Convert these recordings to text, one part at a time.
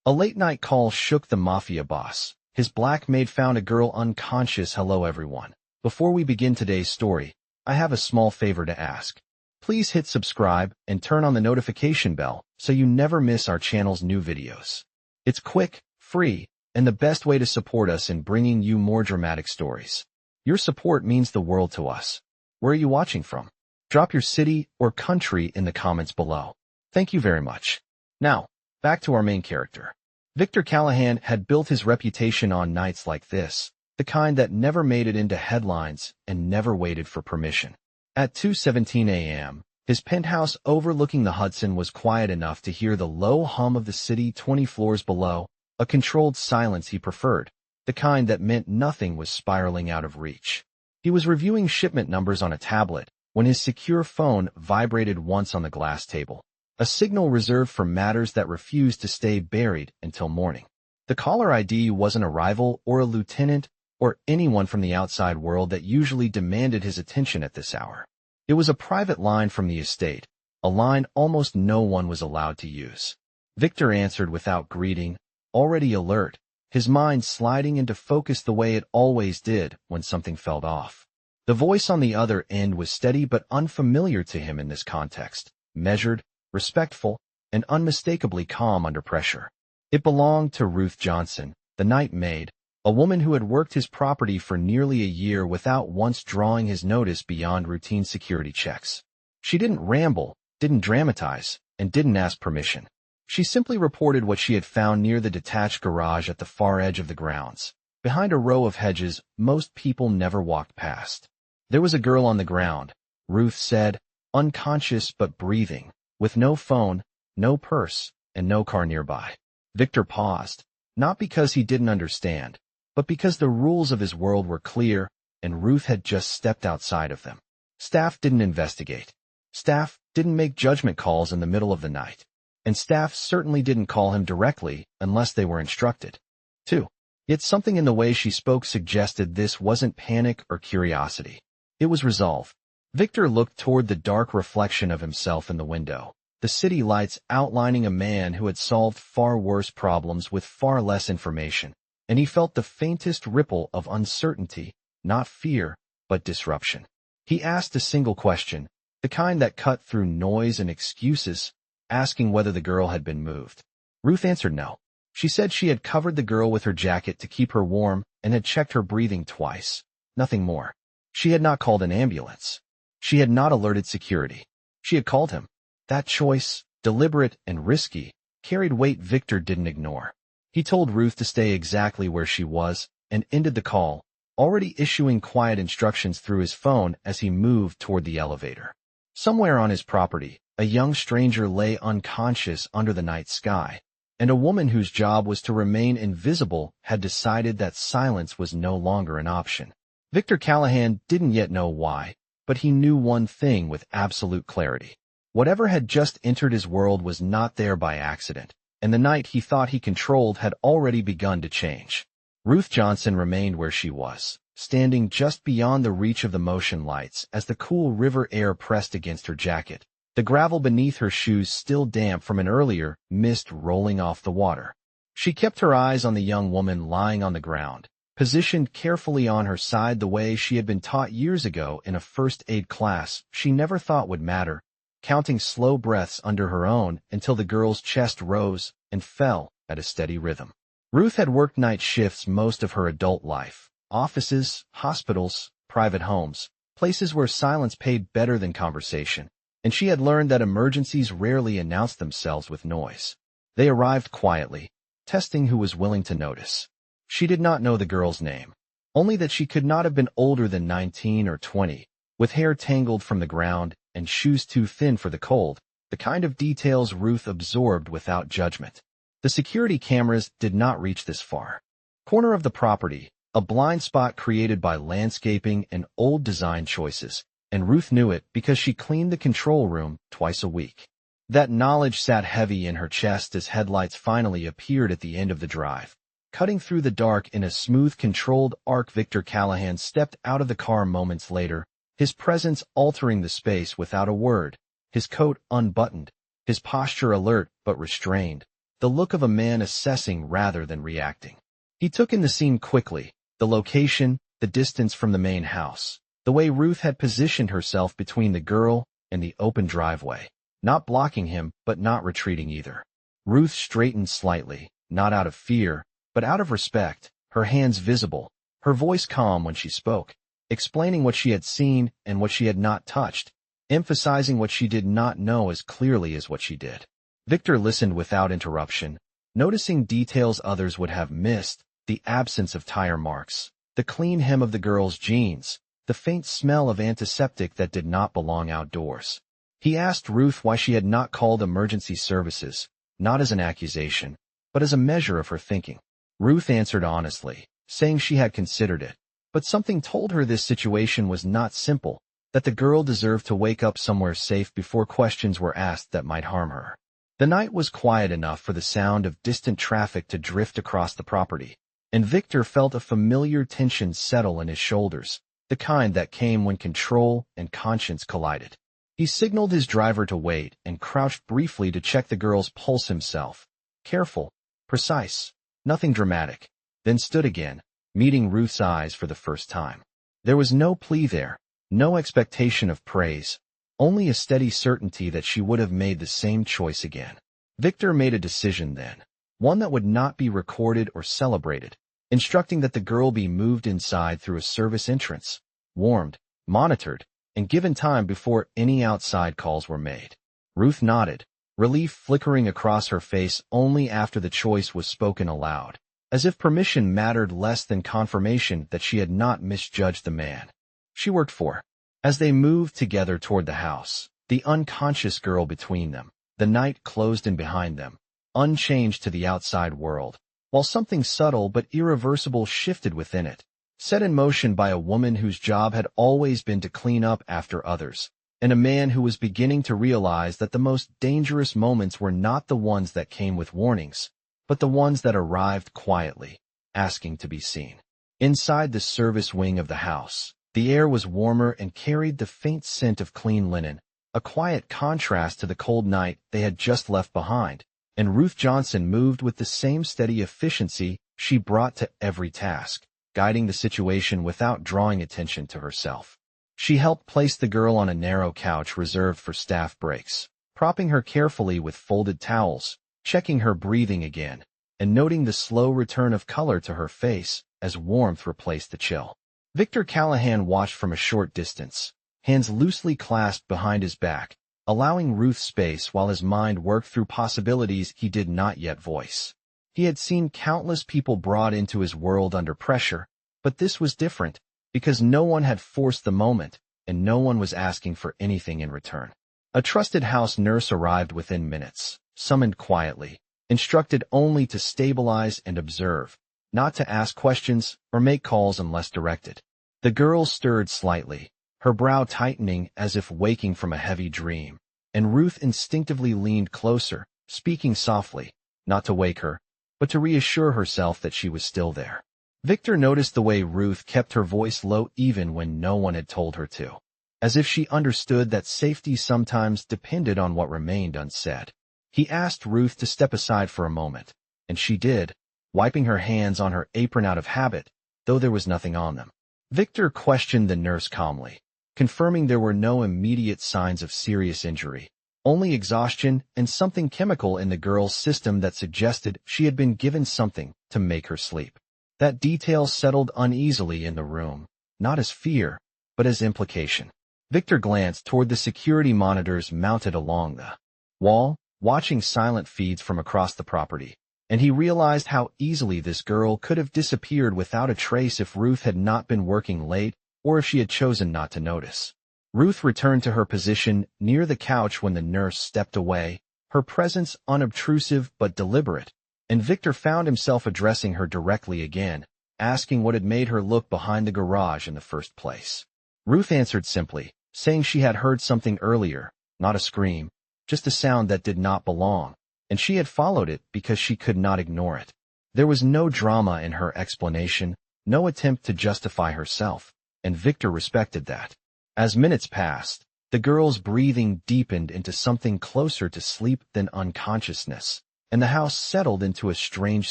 A late-night call shook the Mafia Boss. His Black Maid found a girl unconscious. Hello everyone. Before we begin today's story, I have a small favor to ask. Please hit subscribe and turn on the notification bell so you never miss our channel's new videos. It's quick, free, and the best way to support us in bringing you more dramatic stories. Your support means the world to us. Where are you watching from? Drop your city or country in the comments below. Thank you very much. Now, back to our main character. Victor Callahan had built his reputation on nights like this, the kind that never made it into headlines and never waited for permission. At 2:17 a.m., his penthouse overlooking the Hudson was quiet enough to hear the low hum of the city 20 floors below, a controlled silence he preferred, the kind that meant nothing was spiraling out of reach. He was reviewing shipment numbers on a tablet when his secure phone vibrated once on the glass table, a signal reserved for matters that refused to stay buried until morning. The caller ID wasn't a rival or a lieutenant or anyone from the outside world that usually demanded his attention at this hour. It was a private line from the estate, a line almost no one was allowed to use. Victor answered without greeting, already alert, his mind sliding into focus the way it always did when something felt off. The voice on the other end was steady but unfamiliar to him in this context, measured, respectful, and unmistakably calm under pressure. It belonged to Ruth Johnson, the night maid, a woman who had worked his property for nearly a year without once drawing his notice beyond routine security checks. She didn't ramble, didn't dramatize, and didn't ask permission. She simply reported what she had found near the detached garage at the far edge of the grounds, behind a row of hedges most people never walked past. There was a girl on the ground, Ruth said, unconscious but breathing, with no phone, no purse, and no car nearby. Victor paused, not because he didn't understand, but because the rules of his world were clear, and Ruth had just stepped outside of them. Staff didn't investigate. Staff didn't make judgment calls in the middle of the night. And staff certainly didn't call him directly unless they were instructed to. Yet something in the way she spoke suggested this wasn't panic or curiosity. It was resolve. Victor looked toward the dark reflection of himself in the window, the city lights outlining a man who had solved far worse problems with far less information, and he felt the faintest ripple of uncertainty, not fear, but disruption. He asked a single question, the kind that cut through noise and excuses, asking whether the girl had been moved. Ruth answered no. She said she had covered the girl with her jacket to keep her warm and had checked her breathing twice. Nothing more. She had not called an ambulance. She had not alerted security. She had called him. That choice, deliberate and risky, carried weight Victor didn't ignore. He told Ruth to stay exactly where she was and ended the call, already issuing quiet instructions through his phone as he moved toward the elevator. Somewhere on his property, a young stranger lay unconscious under the night sky, and a woman whose job was to remain invisible had decided that silence was no longer an option. Victor Callahan didn't yet know why, but he knew one thing with absolute clarity. Whatever had just entered his world was not there by accident, and the night he thought he controlled had already begun to change. Ruth Johnson remained where she was, standing just beyond the reach of the motion lights as the cool river air pressed against her jacket, the gravel beneath her shoes still damp from an earlier mist rolling off the water. She kept her eyes on the young woman lying on the ground, positioned carefully on her side the way she had been taught years ago in a first aid class she never thought would matter, counting slow breaths under her own until the girl's chest rose and fell at a steady rhythm. Ruth had worked night shifts most of her adult life, offices, hospitals, private homes, places where silence paid better than conversation, and she had learned that emergencies rarely announced themselves with noise. They arrived quietly, testing who was willing to notice. She did not know the girl's name, only that she could not have been older than 19 or 20, with hair tangled from the ground and shoes too thin for the cold, the kind of details Ruth absorbed without judgment. The security cameras did not reach this far. Corner of the property, a blind spot created by landscaping and old design choices, and Ruth knew it because she cleaned the control room twice a week. That knowledge sat heavy in her chest as headlights finally appeared at the end of the drive. Cutting through the dark in a smooth, controlled arc, Victor Callahan stepped out of the car moments later, his presence altering the space without a word, his coat unbuttoned, his posture alert but restrained, the look of a man assessing rather than reacting. He took in the scene quickly, the location, the distance from the main house, the way Ruth had positioned herself between the girl and the open driveway, not blocking him but not retreating either. Ruth straightened slightly, not out of fear, but out of respect, her hands visible, her voice calm when she spoke, explaining what she had seen and what she had not touched, emphasizing what she did not know as clearly as what she did. Victor listened without interruption, noticing details others would have missed, the absence of tire marks, the clean hem of the girl's jeans, the faint smell of antiseptic that did not belong outdoors. He asked Ruth why she had not called emergency services, not as an accusation, but as a measure of her thinking. Ruth answered honestly, saying she had considered it, but something told her this situation was not simple, that the girl deserved to wake up somewhere safe before questions were asked that might harm her. The night was quiet enough for the sound of distant traffic to drift across the property, and Victor felt a familiar tension settle in his shoulders, the kind that came when control and conscience collided. He signaled his driver to wait and crouched briefly to check the girl's pulse himself. Careful, precise, nothing dramatic, then stood again, meeting Ruth's eyes for the first time. There was no plea there, no expectation of praise, only a steady certainty that she would have made the same choice again. Victor made a decision then, one that would not be recorded or celebrated, instructing that the girl be moved inside through a service entrance, warmed, monitored, and given time before any outside calls were made. Ruth nodded, relief flickering across her face only after the choice was spoken aloud, as if permission mattered less than confirmation that she had not misjudged the man she worked for. As they moved together toward the house, the unconscious girl between them, the night closed in behind them, unchanged to the outside world, while something subtle but irreversible shifted within it, set in motion by a woman whose job had always been to clean up after others, and a man who was beginning to realize that the most dangerous moments were not the ones that came with warnings, but the ones that arrived quietly, asking to be seen. Inside the service wing of the house, the air was warmer and carried the faint scent of clean linen, a quiet contrast to the cold night they had just left behind, and Ruth Johnson moved with the same steady efficiency she brought to every task, guiding the situation without drawing attention to herself. She helped place the girl on a narrow couch reserved for staff breaks, propping her carefully with folded towels, checking her breathing again, and noting the slow return of color to her face as warmth replaced the chill. Victor Callahan watched from a short distance, hands loosely clasped behind his back, allowing Ruth space while his mind worked through possibilities he did not yet voice. He had seen countless people brought into his world under pressure, but this was different, because no one had forced the moment, and no one was asking for anything in return. A trusted house nurse arrived within minutes, summoned quietly, instructed only to stabilize and observe, not to ask questions or make calls unless directed. The girl stirred slightly, her brow tightening as if waking from a heavy dream, and Ruth instinctively leaned closer, speaking softly, not to wake her, but to reassure herself that she was still there. Victor noticed the way Ruth kept her voice low even when no one had told her to, as if she understood that safety sometimes depended on what remained unsaid. He asked Ruth to step aside for a moment, and she did, wiping her hands on her apron out of habit, though there was nothing on them. Victor questioned the nurse calmly, confirming there were no immediate signs of serious injury, only exhaustion and something chemical in the girl's system that suggested she had been given something to make her sleep. That detail settled uneasily in the room, not as fear, but as implication. Victor glanced toward the security monitors mounted along the wall, watching silent feeds from across the property, and he realized how easily this girl could have disappeared without a trace if Ruth had not been working late or if she had chosen not to notice. Ruth returned to her position near the couch when the nurse stepped away, her presence unobtrusive but deliberate, and Victor found himself addressing her directly again, asking what had made her look behind the garage in the first place. Ruth answered simply, saying she had heard something earlier, not a scream, just a sound that did not belong, and she had followed it because she could not ignore it. There was no drama in her explanation, no attempt to justify herself, and Victor respected that. As minutes passed, the girl's breathing deepened into something closer to sleep than unconsciousness, and the house settled into a strange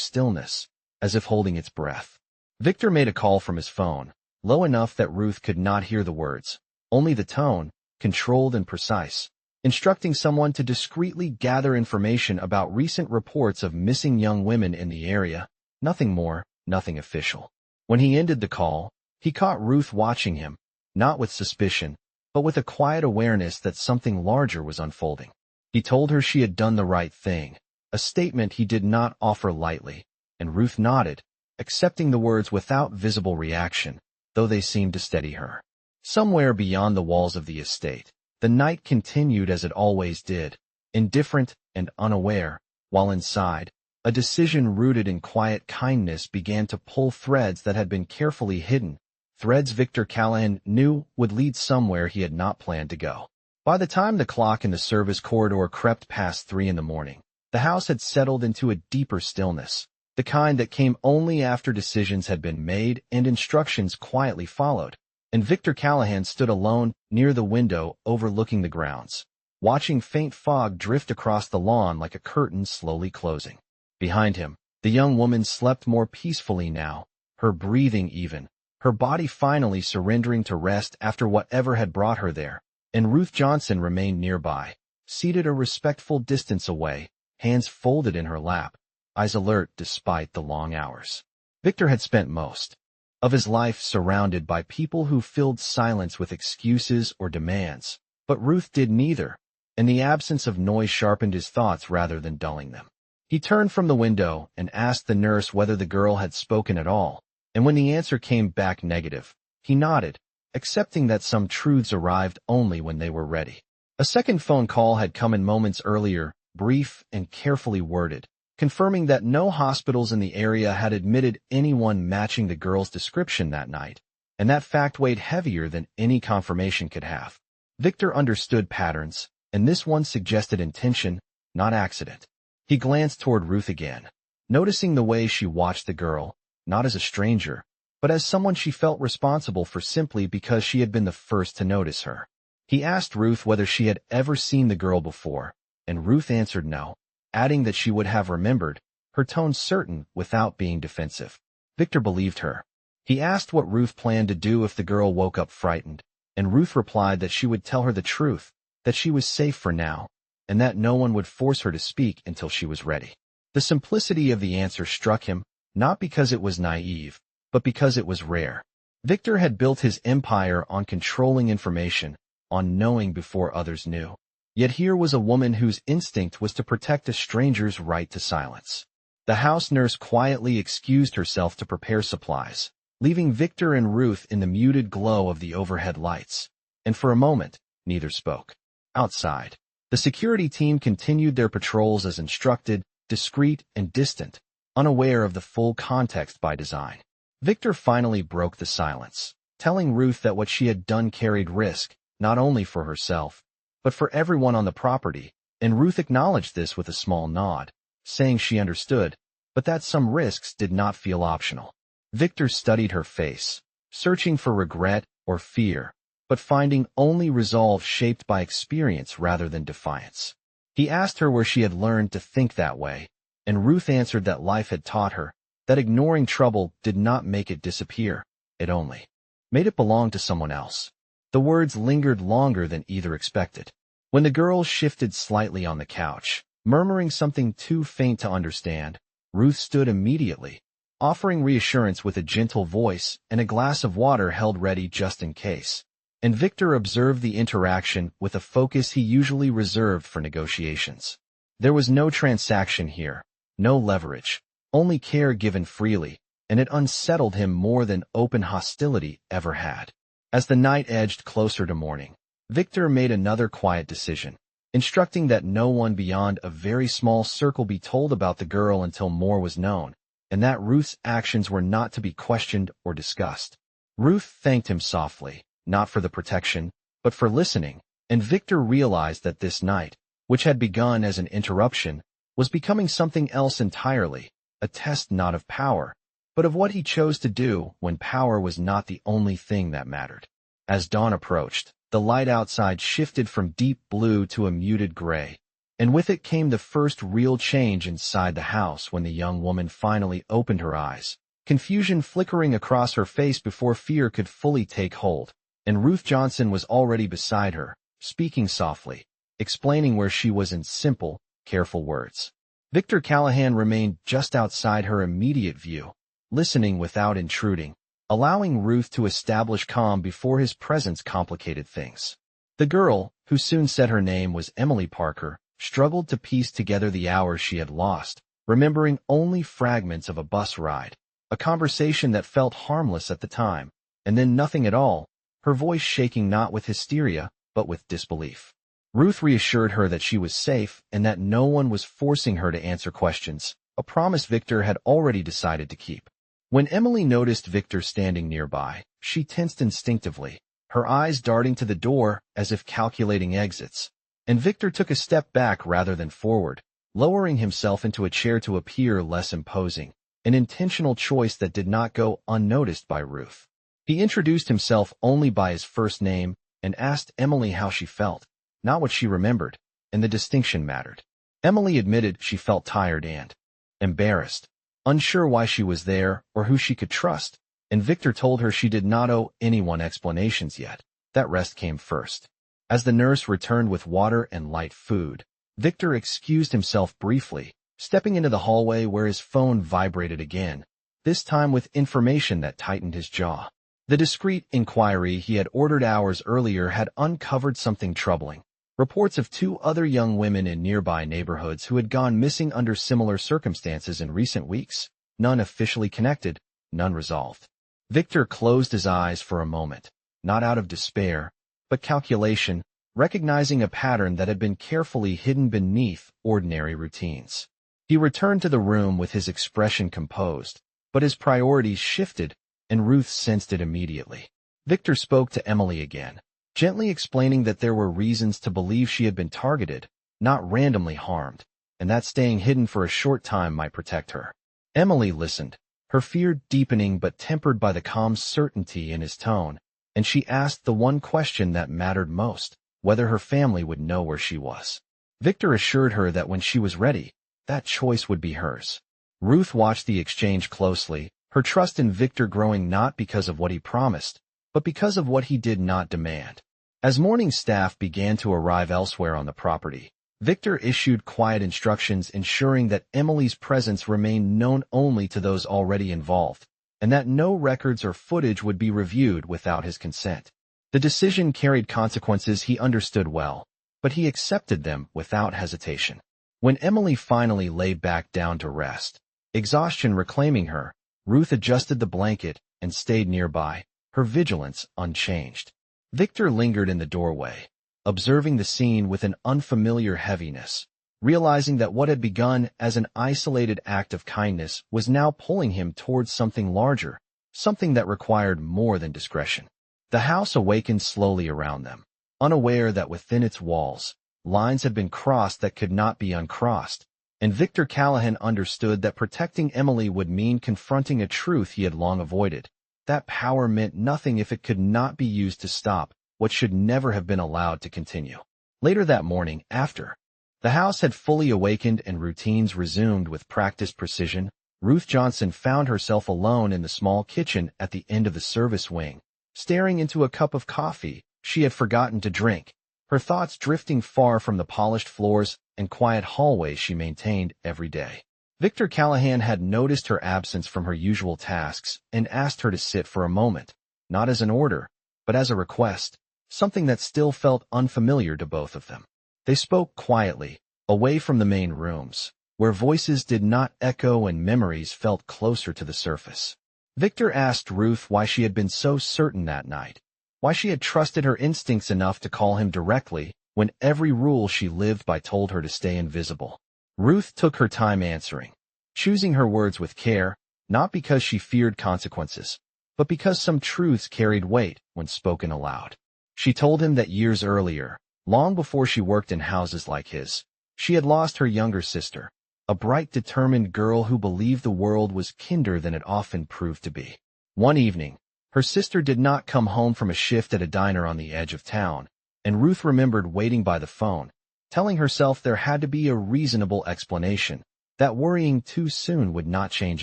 stillness, as if holding its breath. Victor made a call from his phone, low enough that Ruth could not hear the words, only the tone, controlled and precise, instructing someone to discreetly gather information about recent reports of missing young women in the area. Nothing more, nothing official. When he ended the call, he caught Ruth watching him, not with suspicion, but with a quiet awareness that something larger was unfolding. He told her she had done the right thing, a statement he did not offer lightly, and Ruth nodded, accepting the words without visible reaction, though they seemed to steady her. Somewhere beyond the walls of the estate, the night continued as it always did, indifferent and unaware, while inside, a decision rooted in quiet kindness began to pull threads that had been carefully hidden, threads Victor Callahan knew would lead somewhere he had not planned to go. By the time the clock in the service corridor crept past 3 in the morning, the house had settled into a deeper stillness, the kind that came only after decisions had been made and instructions quietly followed, and Victor Callahan stood alone near the window overlooking the grounds, watching faint fog drift across the lawn like a curtain slowly closing. Behind him, the young woman slept more peacefully now, her breathing even, her body finally surrendering to rest after whatever had brought her there, and Ruth Johnson remained nearby, seated a respectful distance away, hands folded in her lap, eyes alert despite the long hours. Victor had spent most of his life surrounded by people who filled silence with excuses or demands, but Ruth did neither, and the absence of noise sharpened his thoughts rather than dulling them. He turned from the window and asked the nurse whether the girl had spoken at all, and when the answer came back negative, he nodded, accepting that some truths arrived only when they were ready. A second phone call had come in moments earlier, brief and carefully worded, confirming that no hospitals in the area had admitted anyone matching the girl's description that night, and that fact weighed heavier than any confirmation could have. Victor understood patterns, and this one suggested intention, not accident. He glanced toward Ruth again, noticing the way she watched the girl, not as a stranger, but as someone she felt responsible for simply because she had been the first to notice her. He asked Ruth whether she had ever seen the girl before, and Ruth answered no, adding that she would have remembered, her tone certain without being defensive. Victor believed her. He asked what Ruth planned to do if the girl woke up frightened, and Ruth replied that she would tell her the truth, that she was safe for now, and that no one would force her to speak until she was ready. The simplicity of the answer struck him, not because it was naive, but because it was rare. Victor had built his empire on controlling information, on knowing before others knew. Yet here was a woman whose instinct was to protect a stranger's right to silence. The house nurse quietly excused herself to prepare supplies, leaving Victor and Ruth in the muted glow of the overhead lights. And for a moment, neither spoke. Outside, the security team continued their patrols as instructed, discreet and distant, unaware of the full context by design. Victor finally broke the silence, telling Ruth that what she had done carried risk, not only for herself, but for everyone on the property, and Ruth acknowledged this with a small nod, saying she understood, but that some risks did not feel optional. Victor studied her face, searching for regret or fear, but finding only resolve shaped by experience rather than defiance. He asked her where she had learned to think that way, and Ruth answered that life had taught her that ignoring trouble did not make it disappear, it only made it belong to someone else. The words lingered longer than either expected. When the girl shifted slightly on the couch, murmuring something too faint to understand, Ruth stood immediately, offering reassurance with a gentle voice and a glass of water held ready just in case. And Victor observed the interaction with a focus he usually reserved for negotiations. There was no transaction here, no leverage, only care given freely, and it unsettled him more than open hostility ever had. As the night edged closer to morning, Victor made another quiet decision, instructing that no one beyond a very small circle be told about the girl until more was known, and that Ruth's actions were not to be questioned or discussed. Ruth thanked him softly, not for the protection, but for listening, and Victor realized that this night, which had begun as an interruption, was becoming something else entirely, a test not of power, but of what he chose to do when power was not the only thing that mattered. As dawn approached, the light outside shifted from deep blue to a muted gray, And with it came the first real change inside the house when the young woman finally opened her eyes, confusion flickering across her face before fear could fully take hold. And Ruth Johnson was already beside her, speaking softly, explaining where she was in simple, careful words. Victor Callahan remained just outside her immediate view, listening without intruding, allowing Ruth to establish calm before his presence complicated things. The girl, who soon said her name was Emily Parker, struggled to piece together the hours she had lost, remembering only fragments of a bus ride, a conversation that felt harmless at the time, and then nothing at all, her voice shaking not with hysteria, but with disbelief. Ruth reassured her that she was safe and that no one was forcing her to answer questions, a promise Victor had already decided to keep. When Emily noticed Victor standing nearby, she tensed instinctively, her eyes darting to the door as if calculating exits. And Victor took a step back rather than forward, lowering himself into a chair to appear less imposing, an intentional choice that did not go unnoticed by Ruth. He introduced himself only by his first name and asked Emily how she felt, not what she remembered, and the distinction mattered. Emily admitted she felt tired and embarrassed, unsure why she was there or who she could trust, and Victor told her she did not owe anyone explanations yet. That rest came first. As the nurse returned with water and light food, Victor excused himself briefly, stepping into the hallway where his phone vibrated again, this time with information that tightened his jaw. The discreet inquiry he had ordered hours earlier had uncovered something troubling. Reports of 2 other young women in nearby neighborhoods who had gone missing under similar circumstances in recent weeks, none officially connected, none resolved. Victor closed his eyes for a moment, not out of despair, but calculation, recognizing a pattern that had been carefully hidden beneath ordinary routines. He returned to the room with his expression composed, but his priorities shifted, and Ruth sensed it immediately. Victor spoke to Emily again, gently explaining that there were reasons to believe she had been targeted, not randomly harmed, and that staying hidden for a short time might protect her. Emily listened, her fear deepening but tempered by the calm certainty in his tone, and she asked the one question that mattered most, whether her family would know where she was. Victor assured her that when she was ready, that choice would be hers. Ruth watched the exchange closely, her trust in Victor growing not because of what he promised, but because of what he did not demand. As morning staff began to arrive elsewhere on the property, Victor issued quiet instructions ensuring that Emily's presence remained known only to those already involved, and that no records or footage would be reviewed without his consent. The decision carried consequences he understood well, but he accepted them without hesitation. When Emily finally lay back down to rest, exhaustion reclaiming her, Ruth adjusted the blanket and stayed nearby, her vigilance unchanged. Victor lingered in the doorway, observing the scene with an unfamiliar heaviness, realizing that what had begun as an isolated act of kindness was now pulling him towards something larger, something that required more than discretion. The house awakened slowly around them, unaware that within its walls, lines had been crossed that could not be uncrossed, and Victor Callahan understood that protecting Emily would mean confronting a truth he had long avoided. That power meant nothing if it could not be used to stop what should never have been allowed to continue. Later that morning, after the house had fully awakened and routines resumed with practiced precision, Ruth Johnson found herself alone in the small kitchen at the end of the service wing, staring into a cup of coffee she had forgotten to drink, her thoughts drifting far from the polished floors and quiet hallways she maintained every day. Victor Callahan had noticed her absence from her usual tasks and asked her to sit for a moment, not as an order, but as a request, something that still felt unfamiliar to both of them. They spoke quietly, away from the main rooms, where voices did not echo and memories felt closer to the surface. Victor asked Ruth why she had been so certain that night, why she had trusted her instincts enough to call him directly when every rule she lived by told her to stay invisible. Ruth took her time answering, choosing her words with care, not because she feared consequences, but because some truths carried weight when spoken aloud. She told him that years earlier, long before she worked in houses like his, she had lost her younger sister, a bright, determined girl who believed the world was kinder than it often proved to be. One evening, her sister did not come home from a shift at a diner on the edge of town, and Ruth remembered waiting by the phone, telling herself there had to be a reasonable explanation, that worrying too soon would not change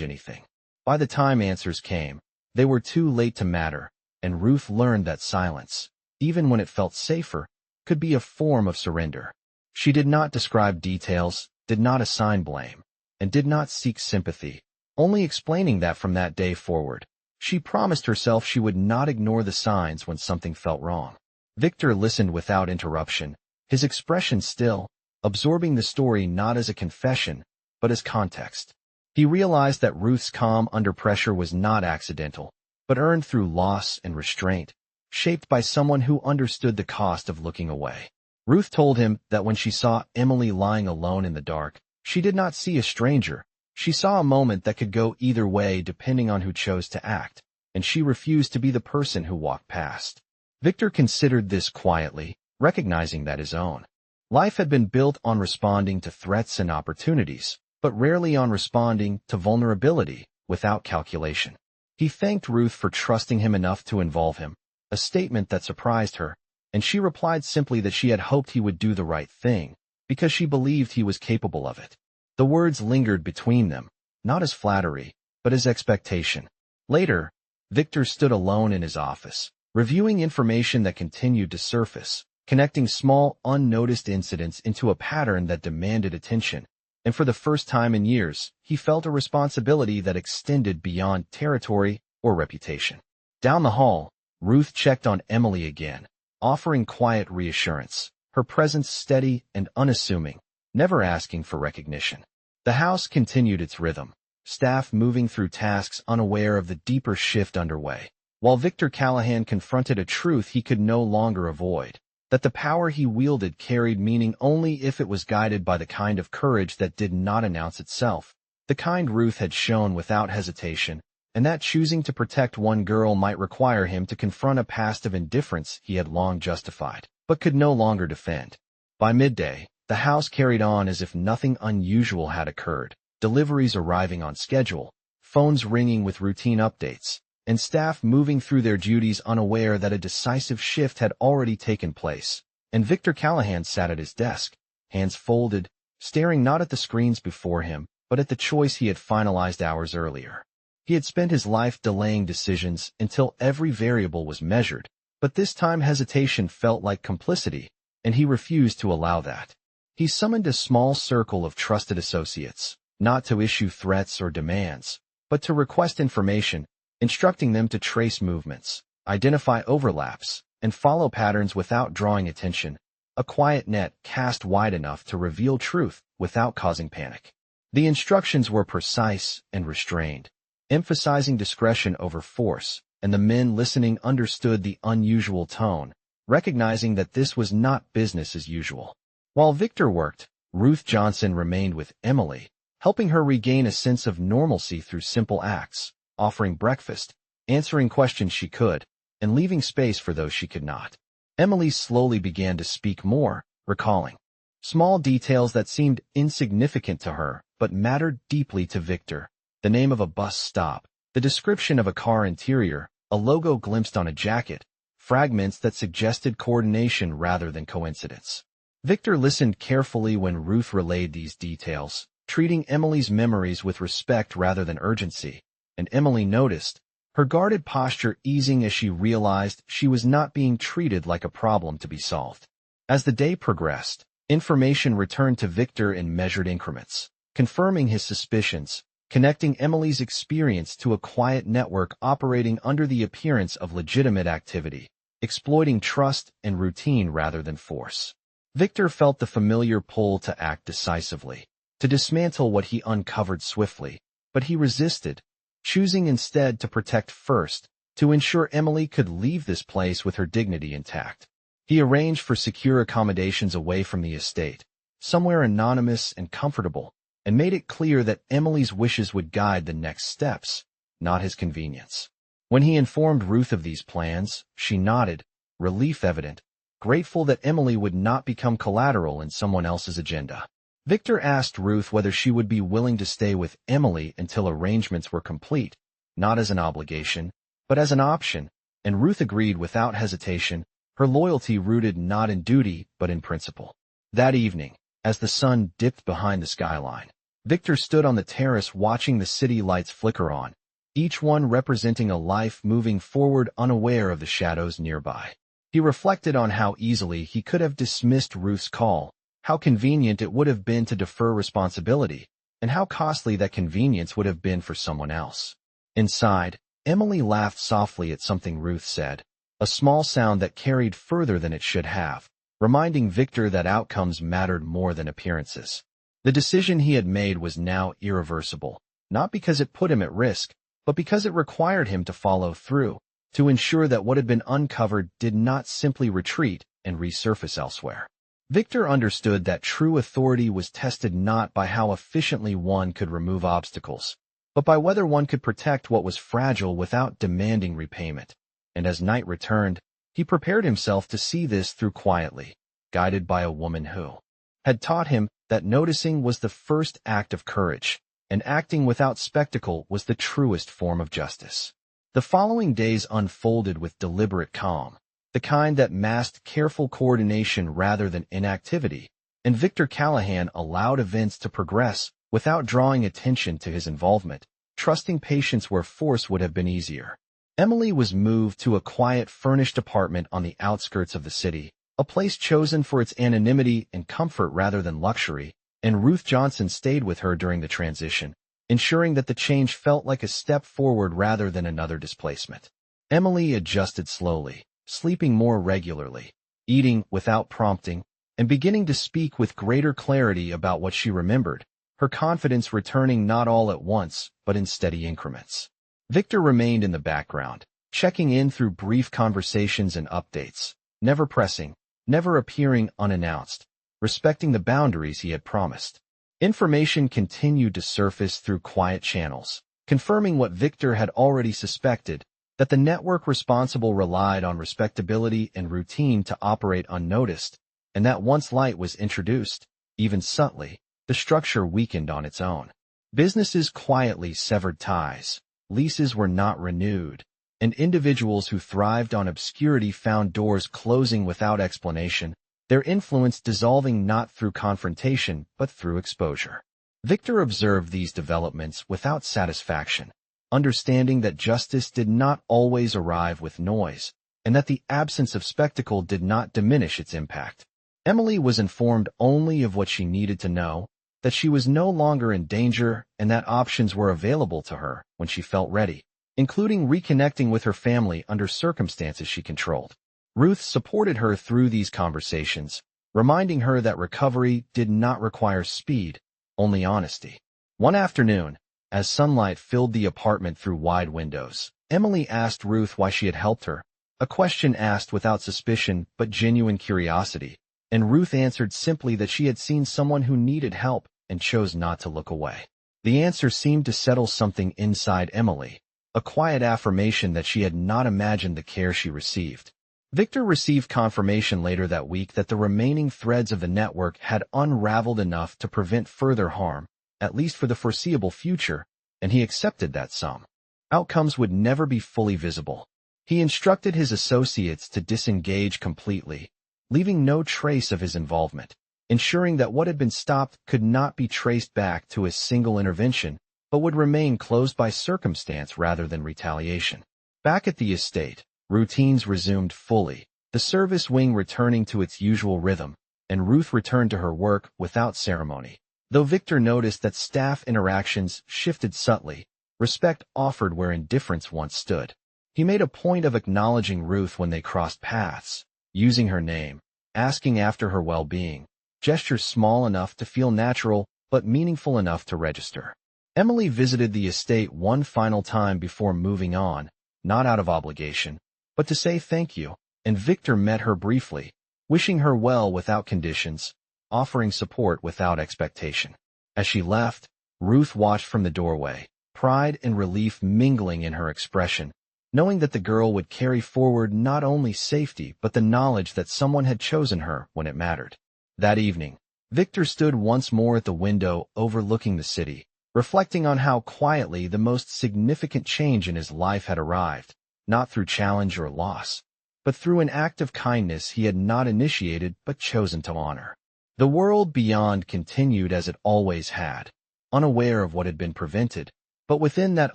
anything. By the time answers came, they were too late to matter, and Ruth learned that silence, even when it felt safer, could be a form of surrender. She did not describe details, did not assign blame, and did not seek sympathy, only explaining that from that day forward, she promised herself she would not ignore the signs when something felt wrong. Victor listened without interruption, his expression still, absorbing the story not as a confession, but as context. He realized that Ruth's calm under pressure was not accidental, but earned through loss and restraint, shaped by someone who understood the cost of looking away. Ruth told him that when she saw Emily lying alone in the dark, she did not see a stranger. She saw a moment that could go either way depending on who chose to act, and she refused to be the person who walked past. Victor considered this quietly, recognizing that his own life had been built on responding to threats and opportunities, but rarely on responding to vulnerability without calculation. He thanked Ruth for trusting him enough to involve him, a statement that surprised her, and she replied simply that she had hoped he would do the right thing, because she believed he was capable of it. The words lingered between them, not as flattery, but as expectation. Later, Victor stood alone in his office, reviewing information that continued to surface, connecting small, unnoticed incidents into a pattern that demanded attention. And for the first time in years, he felt a responsibility that extended beyond territory or reputation. Down the hall, Ruth checked on Emily again, offering quiet reassurance, her presence steady and unassuming, never asking for recognition. The house continued its rhythm, staff moving through tasks unaware of the deeper shift underway, while Victor Callahan confronted a truth he could no longer avoid, that the power he wielded carried meaning only if it was guided by the kind of courage that did not announce itself, the kind Ruth had shown without hesitation, and that choosing to protect one girl might require him to confront a past of indifference he had long justified, but could no longer defend. By midday, the house carried on as if nothing unusual had occurred, deliveries arriving on schedule, phones ringing with routine updates, and staff moving through their duties unaware that a decisive shift had already taken place. And Victor Callahan sat at his desk, hands folded, staring not at the screens before him, but at the choice he had finalized hours earlier. He had spent his life delaying decisions until every variable was measured, but this time hesitation felt like complicity, and he refused to allow that. He summoned a small circle of trusted associates, not to issue threats or demands, but to request information, instructing them to trace movements, identify overlaps, and follow patterns without drawing attention, a quiet net cast wide enough to reveal truth without causing panic. The instructions were precise and restrained, emphasizing discretion over force, and the men listening understood the unusual tone, recognizing that this was not business as usual. While Victor worked, Ruth Johnson remained with Emily, helping her regain a sense of normalcy through simple acts, offering breakfast, answering questions she could, and leaving space for those she could not. Emily slowly began to speak more, recalling small details that seemed insignificant to her, but mattered deeply to Victor. The name of a bus stop, the description of a car interior, a logo glimpsed on a jacket, fragments that suggested coordination rather than coincidence. Victor listened carefully when Ruth relayed these details, treating Emily's memories with respect rather than urgency, and Emily noticed, her guarded posture easing as she realized she was not being treated like a problem to be solved. As the day progressed, information returned to Victor in measured increments, confirming his suspicions, connecting Emily's experience to a quiet network operating under the appearance of legitimate activity, exploiting trust and routine rather than force. Victor felt the familiar pull to act decisively, to dismantle what he uncovered swiftly, but he resisted, choosing instead to protect first, to ensure Emily could leave this place with her dignity intact. He arranged for secure accommodations away from the estate, somewhere anonymous and comfortable, and made it clear that Emily's wishes would guide the next steps, not his convenience. When he informed Ruth of these plans, she nodded, relief evident, grateful that Emily would not become collateral in someone else's agenda. Victor asked Ruth whether she would be willing to stay with Emily until arrangements were complete, not as an obligation, but as an option, and Ruth agreed without hesitation, her loyalty rooted not in duty but in principle. That evening, as the sun dipped behind the skyline, Victor stood on the terrace watching the city lights flicker on, each one representing a life moving forward unaware of the shadows nearby. He reflected on how easily he could have dismissed Ruth's call, how convenient it would have been to defer responsibility, and how costly that convenience would have been for someone else. Inside, Emily laughed softly at something Ruth said, a small sound that carried further than it should have, reminding Victor that outcomes mattered more than appearances. The decision he had made was now irreversible, not because it put him at risk, but because it required him to follow through, to ensure that what had been uncovered did not simply retreat and resurface elsewhere. Victor understood that true authority was tested not by how efficiently one could remove obstacles, but by whether one could protect what was fragile without demanding repayment. And as night returned, he prepared himself to see this through quietly, guided by a woman who had taught him that noticing was the first act of courage, and acting without spectacle was the truest form of justice. The following days unfolded with deliberate calm, the kind that masked careful coordination rather than inactivity, and Victor Callahan allowed events to progress without drawing attention to his involvement, trusting patience where force would have been easier. Emily was moved to a quiet, furnished apartment on the outskirts of the city, a place chosen for its anonymity and comfort rather than luxury, and Ruth Johnson stayed with her during the transition, ensuring that the change felt like a step forward rather than another displacement. Emily adjusted slowly, sleeping more regularly, eating without prompting, and beginning to speak with greater clarity about what she remembered, her confidence returning not all at once, but in steady increments. Victor remained in the background, checking in through brief conversations and updates, never pressing, never appearing unannounced, respecting the boundaries he had promised. Information continued to surface through quiet channels, confirming what Victor had already suspected, that the network responsible relied on respectability and routine to operate unnoticed, and that once light was introduced, even subtly, the structure weakened on its own. Businesses quietly severed ties, leases were not renewed, and individuals who thrived on obscurity found doors closing without explanation, their influence dissolving not through confrontation but through exposure. Victor observed these developments without satisfaction, understanding that justice did not always arrive with noise, and that the absence of spectacle did not diminish its impact. Emily was informed only of what she needed to know, that she was no longer in danger and that options were available to her when she felt ready, including reconnecting with her family under circumstances she controlled. Ruth supported her through these conversations, reminding her that recovery did not require speed, only honesty. One afternoon, as sunlight filled the apartment through wide windows, Emily asked Ruth why she had helped her, a question asked without suspicion but genuine curiosity, and Ruth answered simply that she had seen someone who needed help and chose not to look away. The answer seemed to settle something inside Emily, a quiet affirmation that she had not imagined the care she received. Victor received confirmation later that week that the remaining threads of the network had unraveled enough to prevent further harm, at least for the foreseeable future, and he accepted that some outcomes would never be fully visible. He instructed his associates to disengage completely, leaving no trace of his involvement, ensuring that what had been stopped could not be traced back to a single intervention, but would remain closed by circumstance rather than retaliation. Back at the estate, routines resumed fully, the service wing returning to its usual rhythm, and Ruth returned to her work without ceremony. Though Victor noticed that staff interactions shifted subtly, respect offered where indifference once stood. He made a point of acknowledging Ruth when they crossed paths, using her name, asking after her well-being, gestures small enough to feel natural but meaningful enough to register. Emily visited the estate one final time before moving on, not out of obligation, but to say thank you, and Victor met her briefly, wishing her well without conditions, offering support without expectation. As she left, Ruth watched from the doorway, pride and relief mingling in her expression, knowing that the girl would carry forward not only safety but the knowledge that someone had chosen her when it mattered. That evening, Victor stood once more at the window overlooking the city, reflecting on how quietly the most significant change in his life had arrived, not through challenge or loss, but through an act of kindness he had not initiated but chosen to honor. The world beyond continued as it always had, unaware of what had been prevented, but within that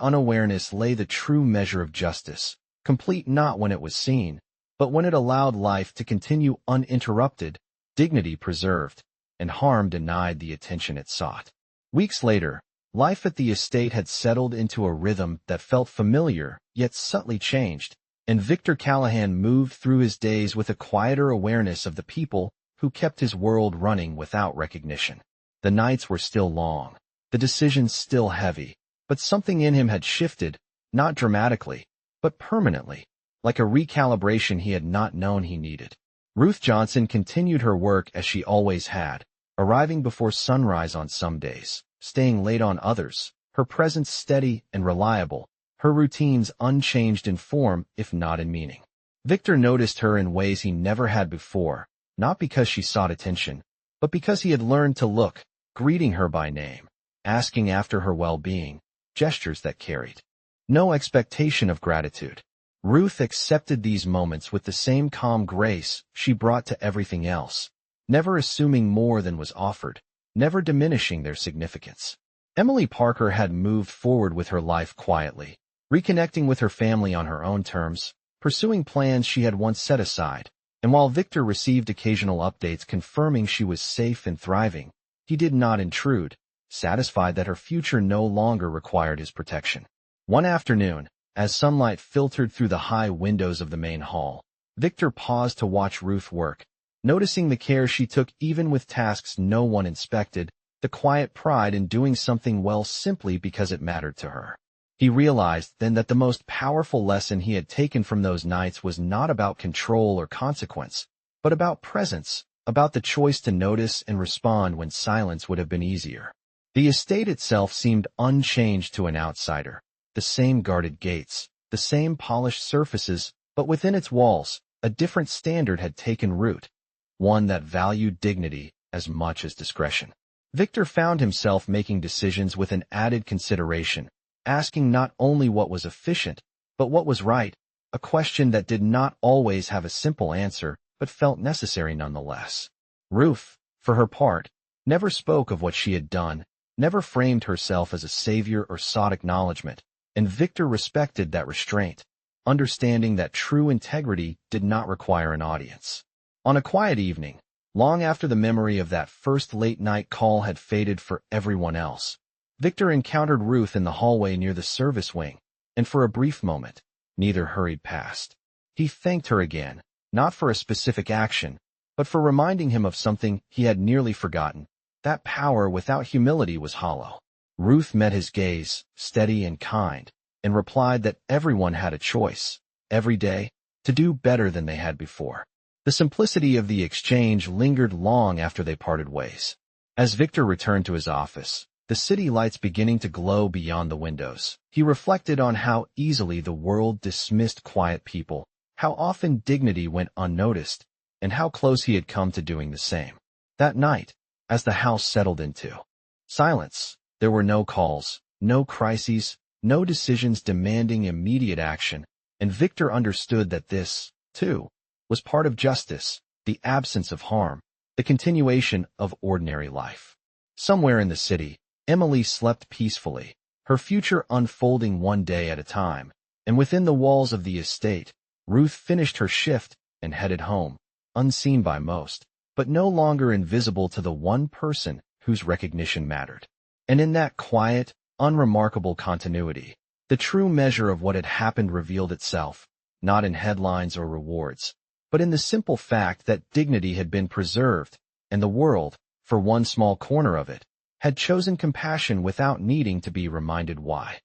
unawareness lay the true measure of justice, complete not when it was seen, but when it allowed life to continue uninterrupted, dignity preserved, and harm denied the attention it sought. Weeks later, life at the estate had settled into a rhythm that felt familiar, yet subtly changed, and Victor Callahan moved through his days with a quieter awareness of the people who kept his world running without recognition. The nights were still long, the decisions still heavy, but something in him had shifted, not dramatically, but permanently, like a recalibration he had not known he needed. Ruth Johnson continued her work as she always had, arriving before sunrise on some days, staying late on others, her presence steady and reliable, her routines unchanged in form if not in meaning. Victor noticed her in ways he never had before, not because she sought attention, but because he had learned to look, greeting her by name, asking after her well-being, gestures that carried no expectation of gratitude. Ruth accepted these moments with the same calm grace she brought to everything else, never assuming more than was offered, never diminishing their significance. Emily Parker had moved forward with her life quietly, reconnecting with her family on her own terms, pursuing plans she had once set aside, and while Victor received occasional updates confirming she was safe and thriving, he did not intrude, satisfied that her future no longer required his protection. One afternoon, as sunlight filtered through the high windows of the main hall, Victor paused to watch Ruth work, noticing the care she took even with tasks no one inspected, the quiet pride in doing something well simply because it mattered to her. He realized then that the most powerful lesson he had taken from those nights was not about control or consequence, but about presence, about the choice to notice and respond when silence would have been easier. The estate itself seemed unchanged to an outsider, the same guarded gates, the same polished surfaces, but within its walls, a different standard had taken root, one that valued dignity as much as discretion. Victor found himself making decisions with an added consideration, asking not only what was efficient, but what was right, a question that did not always have a simple answer, but felt necessary nonetheless. Ruth, for her part, never spoke of what she had done, never framed herself as a savior or sought acknowledgement, and Victor respected that restraint, understanding that true integrity did not require an audience. On a quiet evening, long after the memory of that first late-night call had faded for everyone else, Victor encountered Ruth in the hallway near the service wing, and for a brief moment, neither hurried past. He thanked her again, not for a specific action, but for reminding him of something he had nearly forgotten. That power without humility was hollow. Ruth met his gaze, steady and kind, and replied that everyone had a choice, every day, to do better than they had before. The simplicity of the exchange lingered long after they parted ways. As Victor returned to his office, the city lights beginning to glow beyond the windows, he reflected on how easily the world dismissed quiet people, how often dignity went unnoticed, and how close he had come to doing the same. That night, as the house settled into silence, there were no calls, no crises, no decisions demanding immediate action, and Victor understood that this, too, was part of justice, the absence of harm, the continuation of ordinary life. Somewhere in the city, Emily slept peacefully, her future unfolding one day at a time, and within the walls of the estate, Ruth finished her shift and headed home, unseen by most, but no longer invisible to the one person whose recognition mattered. And in that quiet, unremarkable continuity, the true measure of what had happened revealed itself, not in headlines or rewards, but in the simple fact that dignity had been preserved, and the world, for one small corner of it, had chosen compassion without needing to be reminded why.